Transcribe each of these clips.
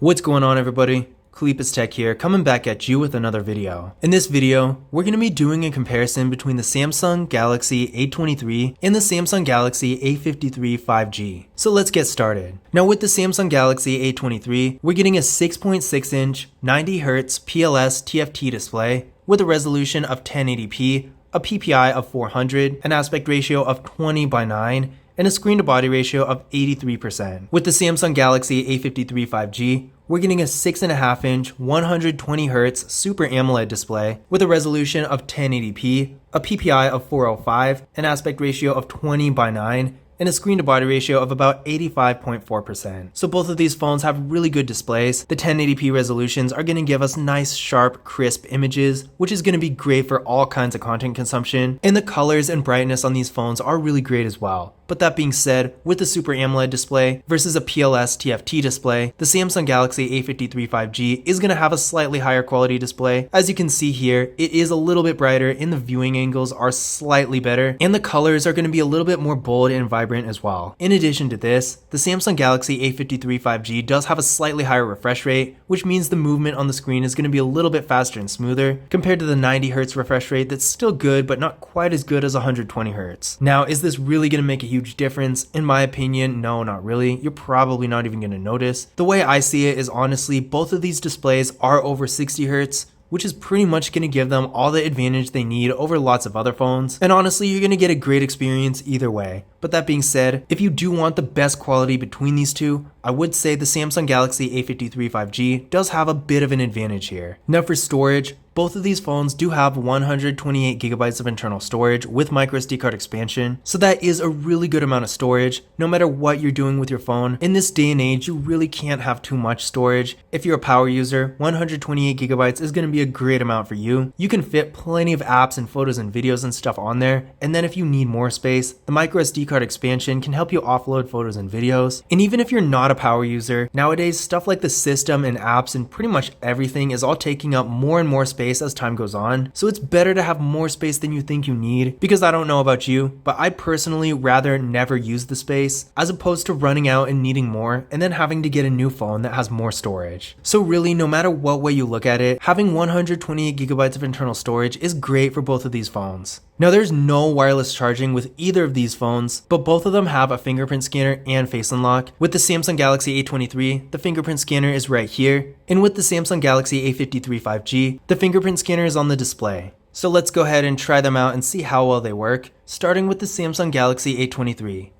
What's going on, everybody? Kalipis Tech here, coming back at you with another video. In this video, we're going to be doing a comparison between the Samsung Galaxy A23 and the Samsung Galaxy A53 5G. So let's get started. Now with the Samsung Galaxy A23, we're getting a 6.6-inch 90Hz PLS TFT display with a resolution of 1080p, a PPI of 400, an aspect ratio of 20:9, and a screen-to-body ratio of 83%. With the Samsung Galaxy A53 5G, we're getting a 6.5-inch 120Hz Super AMOLED display with a resolution of 1080p, a PPI of 405, an aspect ratio of 20:9, and a screen-to-body ratio of about 85.4%. So both of these phones have really good displays. The 1080p resolutions are going to give us nice, sharp, crisp images, which is going to be great for all kinds of content consumption. And the colors and brightness on these phones are really great as well. But that being said, with the Super AMOLED display versus a PLS TFT display, the Samsung Galaxy A53 5G is going to have a slightly higher quality display. As you can see here, it is a little bit brighter and the viewing angles are slightly better, and the colors are going to be a little bit more bold and vibrant as well. In addition to this, the Samsung Galaxy A53 5G does have a slightly higher refresh rate, which means the movement on the screen is going to be a little bit faster and smoother compared to the 90Hz refresh rate that's still good but not quite as good as 120Hz. Now, is this really going to make a huge difference? In my opinion, no, not really. You're probably not even going to notice. The way I see it is honestly, both of these displays are over 60Hz, which is pretty much going to give them all the advantage they need over lots of other phones. And honestly, you're going to get a great experience either way. But that being said, if you do want the best quality between these two, I would say the Samsung Galaxy A53 5G does have a bit of an advantage here. Now for storage, both of these phones do have 128GB of internal storage with microSD card expansion, so that is a really good amount of storage no matter what you're doing with your phone. In this day and age, you really can't have too much storage. If you're a power user, 128GB is going to be a great amount for you. You can fit plenty of apps and photos and videos and stuff on there, and then if you need more space, the microSD card expansion can help you offload photos and videos. And even if you're not a power user, nowadays stuff like the system and apps and pretty much everything is all taking up more and more space as time goes on, so it's better to have more space than you think you need, because I don't know about you, but I personally rather never use the space as opposed to running out and needing more and then having to get a new phone that has more storage. So really, no matter what way you look at it, having 128GB of internal storage is great for both of these phones. Now there's no wireless charging with either of these phones, but both of them have a fingerprint scanner and face unlock. With the Samsung Galaxy A23, the fingerprint scanner is right here, and with the Samsung Galaxy A53 5G, the fingerprint scanner is on the display. So let's go ahead and try them out and see how well they work, starting with the Samsung Galaxy A23.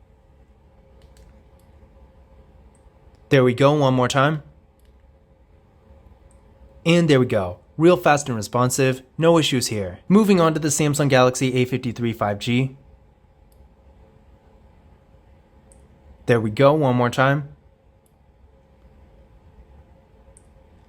There we go, one more time. And there we go. Real fast and responsive, no issues here. Moving on to the Samsung Galaxy A53 5G. There we go, one more time.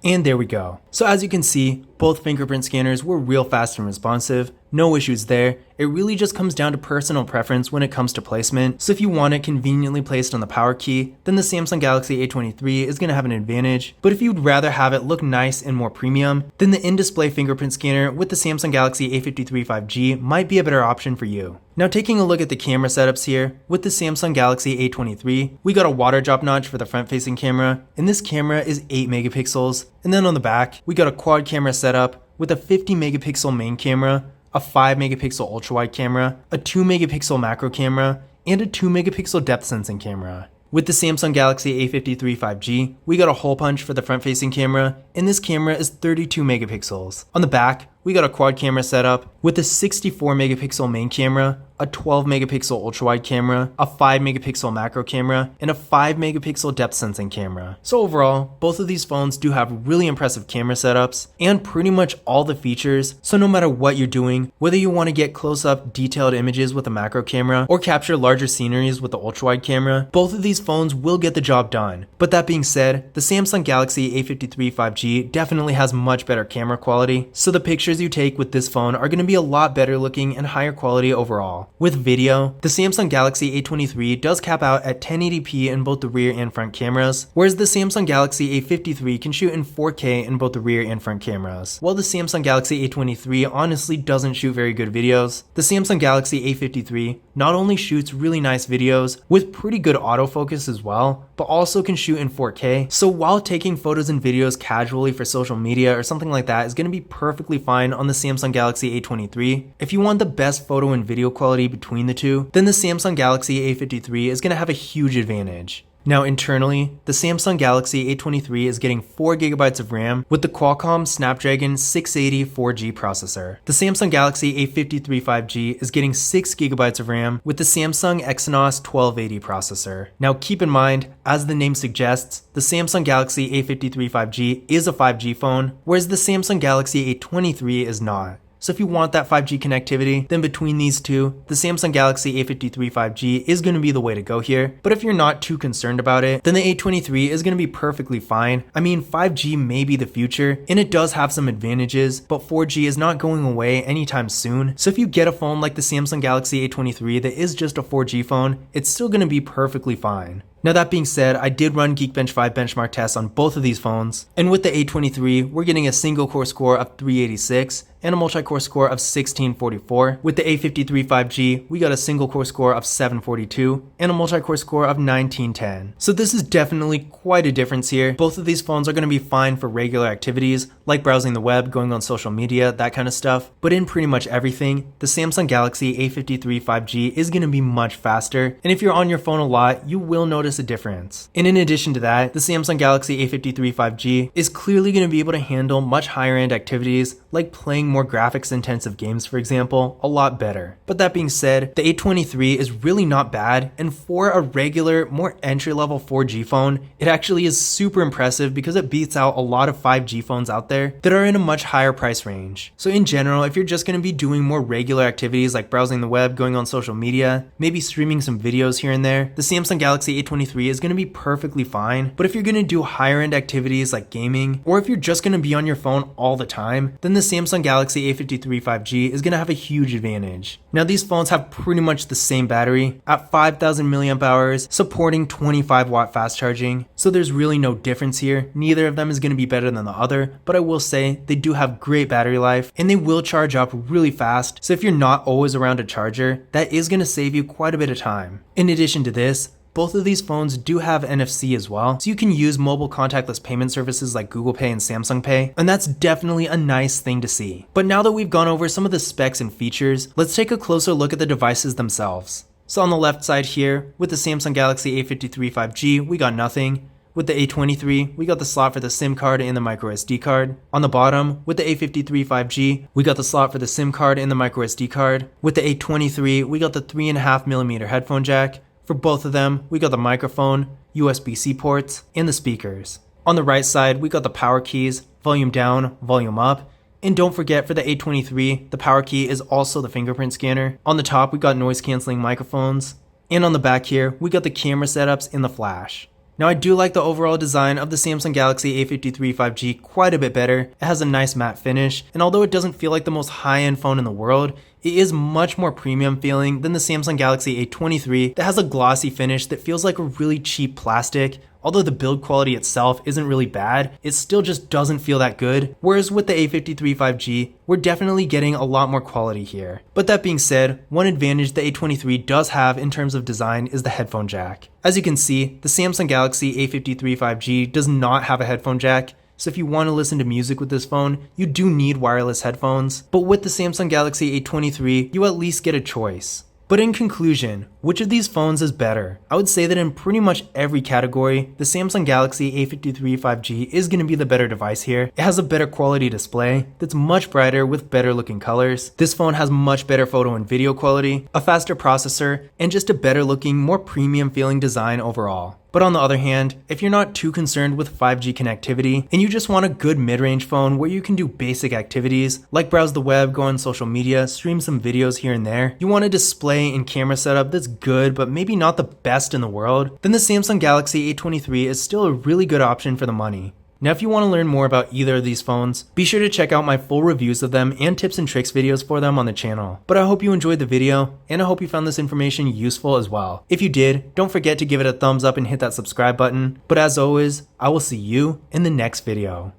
And there we go. So as you can see, both fingerprint scanners were real fast and responsive, no issues there. It really just comes down to personal preference when it comes to placement. So if you want it conveniently placed on the power key, then the Samsung Galaxy A23 is going to have an advantage. But if you'd rather have it look nice and more premium, then the in-display fingerprint scanner with the Samsung Galaxy A53 5G might be a better option for you. Now taking a look at the camera setups here, with the Samsung Galaxy A23, we got a water drop notch for the front-facing camera, and this camera is 8 megapixels. And then on the back, we got a quad camera setup with a 50 megapixel main camera, a 5 megapixel ultra-wide camera, a 2 megapixel macro camera, and a 2 megapixel depth sensing camera. With the Samsung Galaxy A53 5G, we got a hole punch for the front-facing camera, and this camera is 32 megapixels. On the back, we got a quad camera setup with a 64 megapixel main camera, a 12 megapixel ultra-wide camera, a 5 megapixel macro camera, and a 5 megapixel depth sensing camera. So overall, both of these phones do have really impressive camera setups and pretty much all the features. So no matter what you're doing, whether you want to get close-up detailed images with a macro camera or capture larger sceneries with the ultra-wide camera, both of these phones will get the job done. But that being said, the Samsung Galaxy A53 5G definitely has much better camera quality, so the pictures you take with this phone are going to be a lot better looking and higher quality overall. With video, the Samsung Galaxy A23 does cap out at 1080p in both the rear and front cameras, whereas the Samsung Galaxy A53 can shoot in 4K in both the rear and front cameras. While the Samsung Galaxy A23 honestly doesn't shoot very good videos, the Samsung Galaxy A53 not only shoots really nice videos with pretty good autofocus as well, but also can shoot in 4K. So while taking photos and videos casually for social media or something like that is going to be perfectly fine on the Samsung Galaxy A23, if you want the best photo and video quality between the two, then the Samsung Galaxy A53 is going to have a huge advantage. Now internally, the Samsung Galaxy A23 is getting 4GB of RAM with the Qualcomm Snapdragon 680 4G processor. The Samsung Galaxy A53 5G is getting 6GB of RAM with the Samsung Exynos 1280 processor. Now keep in mind, as the name suggests, the Samsung Galaxy A53 5G is a 5G phone, whereas the Samsung Galaxy A23 is not. So if you want that 5G connectivity, then between these two, the Samsung Galaxy A53 5G is going to be the way to go here. But if you're not too concerned about it, then the A23 is going to be perfectly fine. I mean, 5G may be the future, and it does have some advantages, but 4G is not going away anytime soon. So if you get a phone like the Samsung Galaxy A23 that is just a 4G phone, it's still going to be perfectly fine. Now that being said, I did run Geekbench 5 benchmark tests on both of these phones, and with the A23, we're getting a single core score of 386 and a multi-core score of 1644. With the A53 5G, we got a single core score of 742 and a multi-core score of 1910. So this is definitely quite a difference here. Both of these phones are going to be fine for regular activities, like browsing the web, going on social media, that kind of stuff. But in pretty much everything, the Samsung Galaxy A53 5G is going to be much faster, and if you're on your phone a lot, you will notice a difference. And in addition to that, the Samsung Galaxy A53 5G is clearly going to be able to handle much higher end activities like playing more graphics intensive games, for example, a lot better. But that being said, the A23 is really not bad, and for a regular, more entry level 4G phone, it actually is super impressive because it beats out a lot of 5G phones out there that are in a much higher price range. So in general, if you're just going to be doing more regular activities like browsing the web, going on social media, maybe streaming some videos here and there, the Samsung Galaxy A23 is going to be perfectly fine. But if you're going to do higher end activities like gaming, or if you're just going to be on your phone all the time, then the Samsung Galaxy A53 5G is going to have a huge advantage. Now these phones have pretty much the same battery at 5000 milliamp hours, supporting 25 watt fast charging. So there's really no difference here. Neither of them is going to be better than the other, but I will say they do have great battery life and they will charge up really fast. So if you're not always around a charger, that is going to save you quite a bit of time. In addition to this, both of these phones do have NFC as well, so you can use mobile contactless payment services like Google Pay and Samsung Pay, and that's definitely a nice thing to see. But now that we've gone over some of the specs and features, let's take a closer look at the devices themselves. So on the left side here, with the Samsung Galaxy A53 5G, we got nothing. With the A23, we got the slot for the SIM card and the microSD card. On the bottom, with the A53 5G, we got the slot for the SIM card and the microSD card. With the A23, we got the 3.5mm headphone jack. For both of them, we got the microphone, USB-C ports, and the speakers. On the right side, we got the power keys, volume down, volume up. And don't forget, for the A23, the power key is also the fingerprint scanner. On the top, we got noise canceling microphones. And on the back here, we got the camera setups and the flash. Now I do like the overall design of the Samsung Galaxy A53 5G quite a bit better. It has a nice matte finish, and although it doesn't feel like the most high-end phone in the world, it is much more premium feeling than the Samsung Galaxy A23 that has a glossy finish that feels like a really cheap plastic. Although the build quality itself isn't really bad, it still just doesn't feel that good. Whereas with the A53 5G, we're definitely getting a lot more quality here. But that being said, one advantage the A23 does have in terms of design is the headphone jack. As you can see, the Samsung Galaxy A53 5G does not have a headphone jack. So if you want to listen to music with this phone, you do need wireless headphones. But with the Samsung Galaxy A23, you at least get a choice. But in conclusion, which of these phones is better? I would say that in pretty much every category, the Samsung Galaxy A53 5G is going to be the better device here. It has a better quality display that's much brighter with better looking colors. This phone has much better photo and video quality, a faster processor, and just a better looking, more premium feeling design overall. But on the other hand, if you're not too concerned with 5G connectivity and you just want a good mid-range phone where you can do basic activities like browse the web, go on social media, stream some videos here and there, you want a display and camera setup that's good but maybe not the best in the world, then the Samsung Galaxy A23 is still a really good option for the money. Now if you want to learn more about either of these phones, be sure to check out my full reviews of them and tips and tricks videos for them on the channel. But I hope you enjoyed the video, and I hope you found this information useful as well. If you did, don't forget to give it a thumbs up and hit that subscribe button. But as always, I will see you in the next video.